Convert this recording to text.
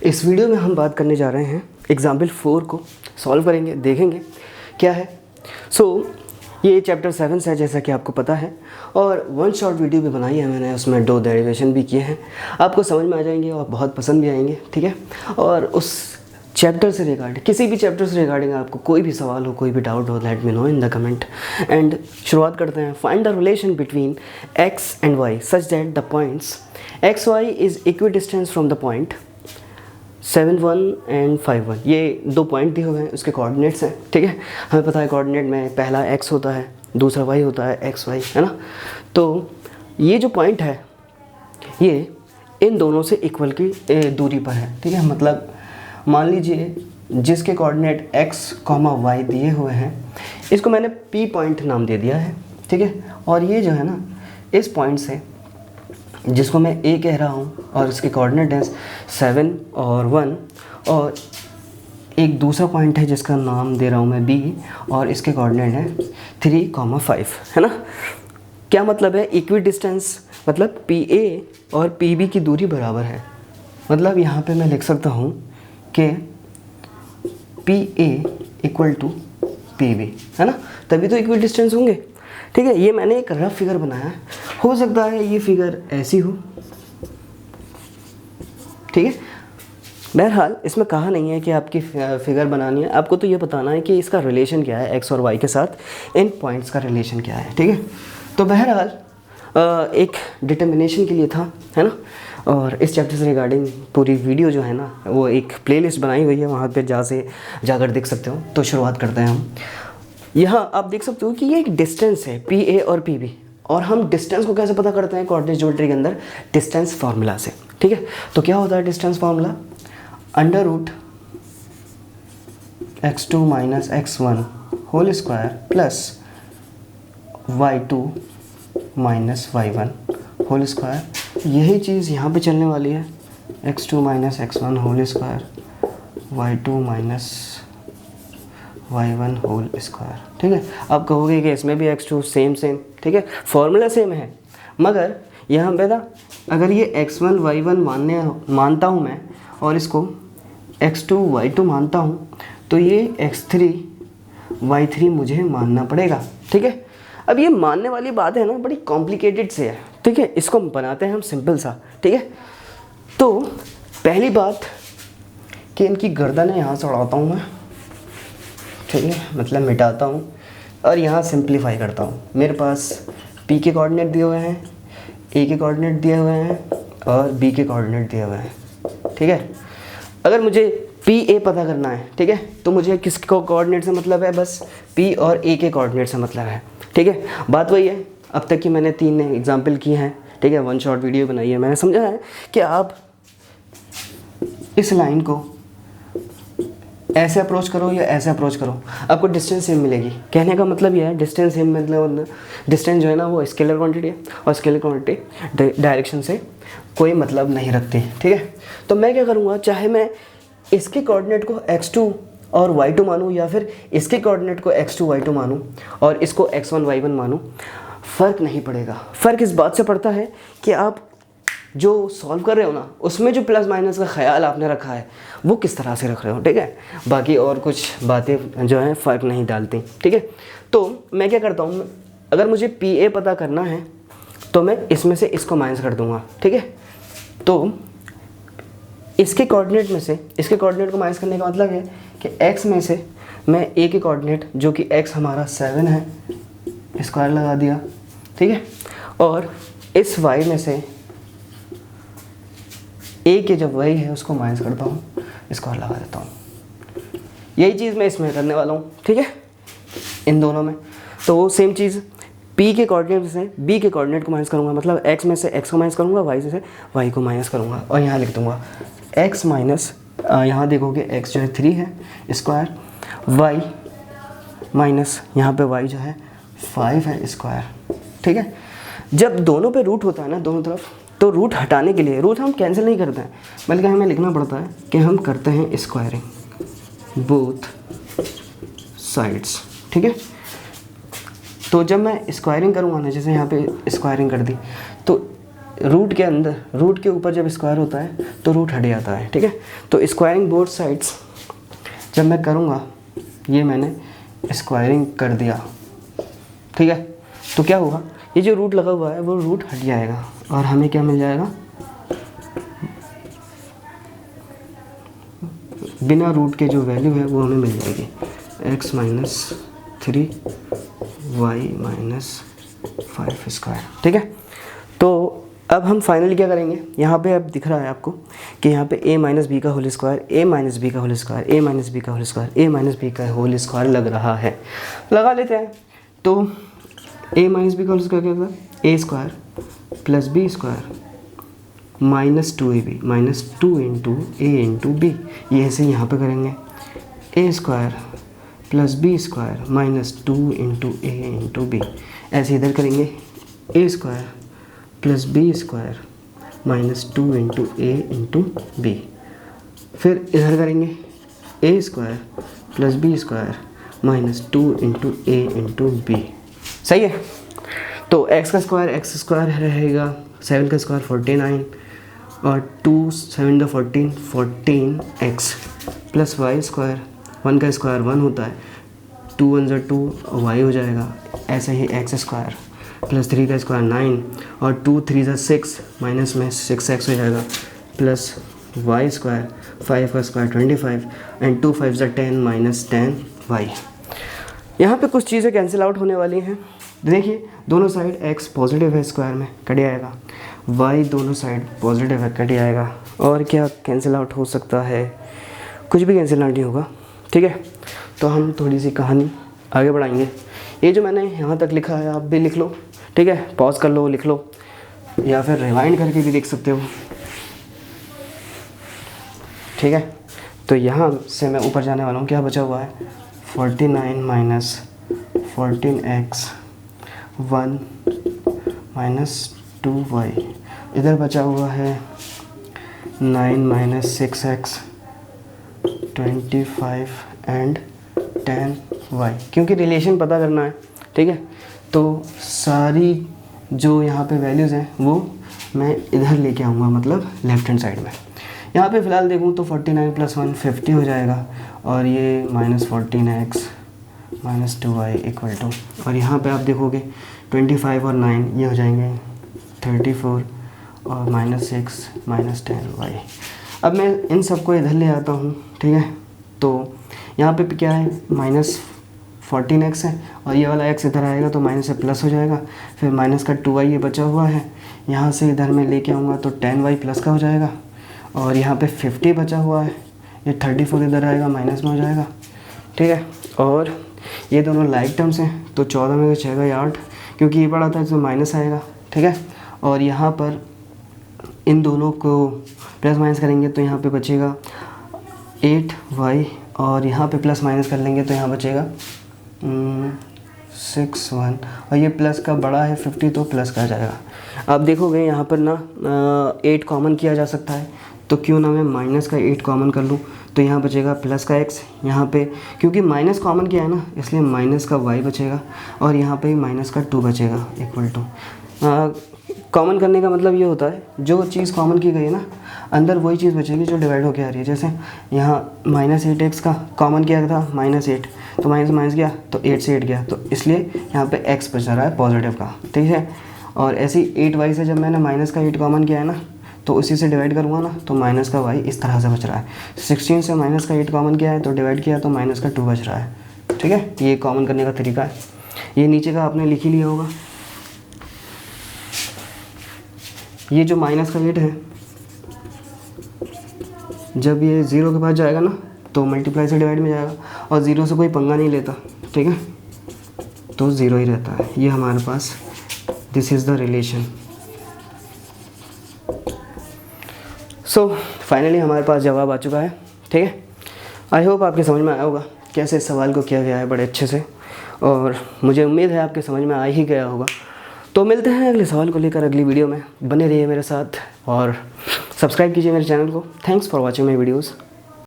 इस वीडियो में हम बात करने जा रहे हैं एग्जाम्पल 4 को सॉल्व करेंगे, देखेंगे क्या है। ये चैप्टर 7 से है जैसा कि आपको पता है, और वन शॉर्ट वीडियो भी बनाई है मैंने, उसमें 2 डेरिवेशन भी किए हैं। आपको समझ में आ जाएंगे और बहुत पसंद भी आएंगे, ठीक है। और उस चैप्टर से रिगार्डिंग, किसी भी चैप्टर से रिगार्डिंग आपको कोई भी सवाल हो, कोई भी डाउट हो, let me know in the comment. And शुरुआत करते हैं। Find the relation between x and y such that the points x y is equidistance from the point 7 1 and 5 1। ये 2 पॉइंट दिए हुए हैं, उसके कोऑर्डिनेट्स हैं, ठीक है। हमें पता है कोऑर्डिनेट में पहला x होता है, दूसरा y होता है, x y, है ना। तो ये जो पॉइंट है ये इन दोनों से इक्वल की दूरी पर है, ठीक है। मतलब मान लीजिए जिसके कोऑर्डिनेट x, y दिए हुए हैं, इसको मैंने P पॉइंट नाम दे दिया है, ठीक है। और ये जो है ना, इस पॉइंट से जिसको मैं A कह रहा हूँ और इसके कोऑर्डिनेट है 7 और 1, और एक दूसरा पॉइंट है जिसका नाम दे रहा हूँ मैं B, और इसके कोऑर्डिनेट है 3, 5, है ना। क्या मतलब है इक्वी डिस्टेंस, मतलब PA और PB की दूरी बराबर है। मतलब यहाँ पे मैं लिख सकता हूँ कि PA इक्वल टू PB, है ना, तभी तो इक्वी डिस्टेंस होंगे, ठीक है। ये मैंने एक रफ फिगर बनाया है, हो सकता है ये फिगर ऐसी हो, ठीक है। बहरहाल इसमें कहा नहीं है कि आपकी फिगर बनानी है, आपको तो ये बताना है कि इसका रिलेशन क्या है एक्स और वाई के साथ, इन पॉइंट्स का रिलेशन क्या है, ठीक है। तो बहरहाल एक डिटर्मिनेशन के लिए था, है ना। और इस चैप्टर से रिगार्डिंग पूरी वीडियो जो है ना, वो एक प्लेलिस्ट बनाई हुई है, वहाँ पे जाकर देख सकते हो। तो शुरुआत करते हैं हम। यहाँ आप देख सकते हो कि ये एक डिस्टेंस है PA और PB, और हम डिस्टेंस को कैसे पता करते हैं कोऑर्डिनेट ज्योमेट्री के अंदर, डिस्टेंस फार्मूला से, ठीक है। तो क्या होता है distance formula, under root x2 minus x1 whole square plus y2 minus y1 whole square. यही चीज़ यहाँ पे चलने वाली है, x2 minus x1 whole square, y2 minus y1 whole square, ठीक है। आप कहोगे कि इसमें भी x2 सेम, ठीक है, फॉर्मूला सेम है, मगर यहाँ पे ना अगर ये x1 y1 मानता हूँ मैं, और इसको x2 y2 मानता हूँ, तो ये x3 y3 मुझे मानना पड़ेगा, ठीक है। अब ये मानने वाली बात है ना, बड़ी कॉम्प्लिकेटेड से है, ठीक है। इसको बनाते हैं हम सिंपल सा, ठीक है। तो पहली बात कि इनकी गर्दनें यहाँ से उड़ाता हूँ मैं, ठीक है, मतलब मिटाता हूँ, और यहाँ सिंप्लीफाई करता हूँ। मेरे पास P के कोऑर्डिनेट दिए हुए हैं, A के कोऑर्डिनेट दिए हुए हैं, और B के कोऑर्डिनेट दिए हुए हैं, ठीक है। अगर मुझे PA पता करना है, ठीक है, तो मुझे किस कोऑर्डिनेट से मतलब है, बस P और A के कोऑर्डिनेट से मतलब है, ठीक है। बात वही है, अब तक की मैंने 3 एग्जाम्पल किए हैं, ठीक है, वन शॉर्ट वीडियो बनाई है। मैंने समझा है कि आप इस लाइन को ऐसे अप्रोच करो या ऐसे अप्रोच करो, आपको डिस्टेंस सेम मिलेगी। कहने का मतलब यह है डिस्टेंस सेम, मतलब डिस्टेंस जो है ना वो स्केलर क्वांटिटी है, और स्केलर क्वांटिटी डायरेक्शन से कोई मतलब नहीं रखती, ठीक है। तो मैं क्या करूँगा, चाहे मैं इसके कोऑर्डिनेट को x2 और y2 मानूँ, या फिर इसके कोऑर्डिनेट को x2 y2 मानूँ और इसको x1 y1 मानूँ, फ़र्क नहीं पड़ेगा। फ़र्क इस बात से पड़ता है कि आप जो सॉल्व कर रहे हो ना, उसमें जो प्लस माइनस का ख्याल आपने रखा है वो किस तरह से रख रहे हो, ठीक है। बाकी और कुछ बातें जो हैं फ़र्क नहीं डालती, ठीक है। तो मैं क्या करता हूँ, अगर मुझे PA पता करना है तो मैं इसमें से इसको माइनस कर दूँगा, ठीक है। तो इसके कोऑर्डिनेट में से इसके कोऑर्डिनेट को माइनस करने का मतलब है कि x में से मैं A के कोऑर्डिनेट, जो कि x हमारा 7 है, स्क्वायर लगा दिया, ठीक है। और इस y में से A के जब y है उसको माइनस करता हूँ, स्क्वायर लगा देता हूँ। यही चीज़ मैं इसमें करने वाला हूँ, ठीक है, इन दोनों में। तो वो सेम चीज़ P के कोऑर्डिनेट से B के कोऑर्डिनेट को माइनस करूँगा, मतलब x में से x को माइनस करूँगा, y से y को माइनस करूँगा, और यहाँ लिख दूँगा x माइनस, यहाँ देखोगे x जो है 3 है स्क्वायर, y माइनस यहाँ पे y जो है 5 है स्क्वायर, ठीक है। जब दोनों पे रूट होता है ना, दोनों तरफ, तो रूट हटाने के लिए, रूट हम कैंसिल नहीं करते हैं, बल्कि हमें लिखना पड़ता है कि हम करते हैं स्क्वायरिंग बोथ साइड्स, ठीक है। तो जब मैं स्क्वायरिंग करूँगा ना, जैसे यहाँ पे स्क्वायरिंग कर दी, तो रूट के अंदर, रूट के ऊपर जब स्क्वायर होता है तो रूट हट जाता है, ठीक है। तो स्क्वायरिंग बोथ साइड्स जब मैं करूँगा, ये मैंने स्क्वायरिंग कर दिया, ठीक है, तो क्या होगा, ये जो रूट लगा हुआ है वो रूट हट जाएगा और हमें क्या मिल जाएगा, बिना रूट के जो वैल्यू है वो हमें मिल जाएगी x minus 3 y minus 5 square, ठीक है। तो अब हम फाइनली क्या करेंगे, यहाँ पे अब दिख रहा है आपको कि यहाँ पे a माइनस बी का whole square, a minus b का whole square, a minus b का whole square, a minus b का होल स्क्वायर लग रहा है, लगा लेते हैं। तो a माइनस बी का होल स्क्वायर क्या होगा, a square plus b square minus 2ab minus 2 into a into b, ये ऐसे यहाँ पे करेंगे, a square plus b square minus 2 into a into B, ऐसे इधर करेंगे a square plus b square minus 2 into a into b, फिर इधर करेंगे a square plus b square minus 2 into a into b, सही है। तो x का स्क्वायर रहेगा 7 का स्क्वायर 49 और 2 7 14 14x प्लस वाई स्क्वायर, 1 का स्क्वायर 1 होता है, 2 1 2 y हो जाएगा, ऐसे ही x स्क्वायर प्लस 3 का स्क्वायर 9 और 2 3 6 माइनस में 6x हो जाएगा प्लस वाई स्क्वायर, 5 का स्क्वायर 25 एंड 2 5 10 माइनस 10y। यहाँ पे कुछ चीज़ें कैंसिल आउट होने वाली हैं, देखिए दोनों साइड x पॉजिटिव है स्क्वायर में कट जाएगा, y दोनों साइड पॉजिटिव है कट जाएगा, और क्या कैंसिल आउट हो सकता है, कुछ भी कैंसिल आउट नहीं होगा, ठीक है। तो हम थोड़ी सी कहानी आगे बढ़ाएंगे, ये जो मैंने यहाँ तक लिखा है आप भी लिख लो, ठीक है, पॉज कर लो लिख लो या फिर रिवाइंड करके भी देख सकते हो, ठीक है। तो यहाँ से मैं ऊपर जाने वाला हूँ, क्या बचा हुआ है 49 माइनस 14x 1 माइनस 2y, इधर बचा हुआ है 9 माइनस 6x 25 एंड 10y, क्योंकि रिलेशन पता करना है, ठीक है। तो सारी जो यहाँ पे वैल्यूज़ हैं वो मैं इधर लेके आऊँगा, मतलब लेफ्ट हैंड साइड में। यहाँ पे फ़िलहाल देखूँ तो 49 प्लस 1 50 हो जाएगा और ये minus 14x minus 2y equal to, और यहाँ पे आप देखोगे 25 और 9 ये हो जाएंगे 34 और माइनस 6 माइनस 10y। अब मैं इन सबको इधर ले आता हूँ, ठीक है। तो यहाँ पे क्या है माइनस 14x है और ये वाला x इधर आएगा तो माइनस से प्लस हो जाएगा, फिर माइनस का 2y ये बचा हुआ है, यहाँ से इधर मैं लेके आऊँगा तो 10y प्लस का हो जाएगा, और यहाँ पे 50 बचा हुआ है, ये 34 इधर आएगा माइनस में हो जाएगा, ठीक है। और ये दोनों लाइक टर्म्स हैं तो 14 में बचेगा 8, क्योंकि ये बड़ा था तो माइनस आएगा, ठीक है। और यहाँ पर इन दोनों को प्लस माइनस करेंगे तो यहाँ पे बचेगा 8y, और यहाँ पे प्लस माइनस कर लेंगे तो यहाँ बचेगा 6 1, और ये प्लस का बड़ा है 50 तो प्लस का आ जाएगा। अब देखोगे यहाँ पर ना 8 कॉमन किया जा सकता है, तो क्यों ना मैं माइनस का 8 कॉमन कर लूँ, तो यहाँ बचेगा प्लस का x, यहाँ पे क्योंकि माइनस कॉमन किया है ना इसलिए माइनस का y बचेगा, और यहाँ पे माइनस का 2 बचेगा इक्वल टू। कॉमन करने का मतलब ये होता है जो चीज़ कॉमन की गई है ना अंदर वही चीज़ बचेगी जो डिवाइड होकर आ रही है। जैसे यहाँ माइनस 8x का कॉमन किया था माइनस 8, तो माइनस माइनस गया तो 8 से 8 गया, तो इसलिए यहाँ पे x बच रहा है पॉजिटिव का, ठीक है। और ऐसे ही 8y से जब मैंने माइनस का 8 कॉमन किया है ना तो उसी से डिवाइड करूँगा ना तो माइनस का y इस तरह से बच रहा है। 16 से माइनस का 8 कॉमन किया है तो डिवाइड किया तो माइनस का 2 बच रहा है, ठीक है। ये कॉमन करने का तरीका है, ये नीचे का आपने लिख ही लिया होगा। ये जो माइनस का 8 है जब ये 0 के पास जाएगा ना तो मल्टीप्लाई से डिवाइड में जाएगा, और 0 से कोई पंगा नहीं लेता, ठीक है, तो 0 ही रहता है। ये हमारे पास this is the relation. So finally हमारे पास जवाब आ चुका है, ठीक है। आई होप आपके समझ में आया होगा कैसे इस सवाल को किया गया है बड़े अच्छे से, और मुझे उम्मीद है आपके समझ में आ ही गया होगा। तो मिलते हैं अगले सवाल को लेकर अगली वीडियो में, बने रहिए मेरे साथ और सब्सक्राइब कीजिए मेरे चैनल को। Thanks for watching my videos.